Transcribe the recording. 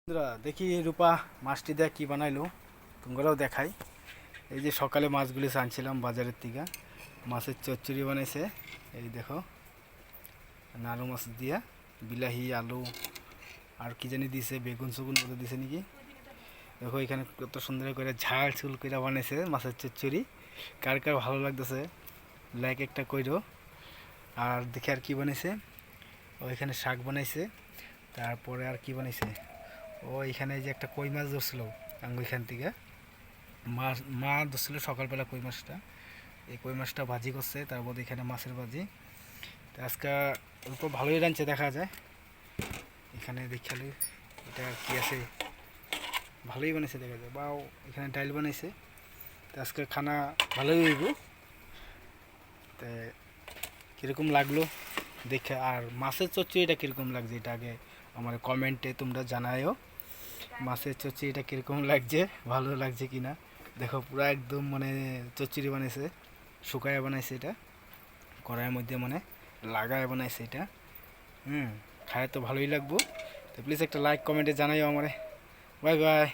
বন্ধুরা দেখি রূপা মাছটি দেখ কি বানাইলো তোমরাও দেখাই। এই যে সকালে মাছগুলি আনছিলাম বাজারের থেকে, মাছের চচ্চড়ি বানাইছে। এই দেখো নাড়ু মাছ দিয়া বিলাহি আলু আর কি জানি দিছে, বেগুন সেগুন মতো দিছে নাকি। দেখো এখানে কত সুন্দর করে ঝাল ঝুল করে বানাইছে মাছের চচ্চড়ি। কার কার ভালো লাগতেছে লাইক একটা কইরো। আর দেখি আর কি বানাইছে, ওইখানে শাক বানাইছে। তারপরে আর কি বানাইছে, ও এখানে যে একটা কই মাছ ধরছিল ওইখান থেকে মাছ মা ধরছিল সকালবেলা কই মাছটা। এই কই মাছটা ভাজি করছে, তারপর এখানে মাছের ভাজি। তো আজকে অল্প ভালোই রাঁধছে দেখা যায়। এখানে দেখালে এটা কি আছে, ভালোই বানাইছে দেখা যায়। বাও এখানে ডাইল বানাইছে। তো আজকে খানা ভালোই হইব। তো কীরকম লাগলো দেখে, আর মাছের চচ্চড়িটা কীরকম লাগছে এটা আগে আমার কমেন্টে তোমরা জানায়ও। মাছের চচ্চড়িটা কীরকম লাগছে, ভালো লাগছে কি না। দেখো পুরো একদম মানে চচ্চড়ি বানাইছে, শুকায় বানাইছে এটা, কড়াইয়ের মধ্যে মানে লাগায় বানাইছে এটা। খায় তো ভালোই লাগবো। তো প্লিজ একটা লাইক কমেন্টে জানাইও আমারে। Bye bye.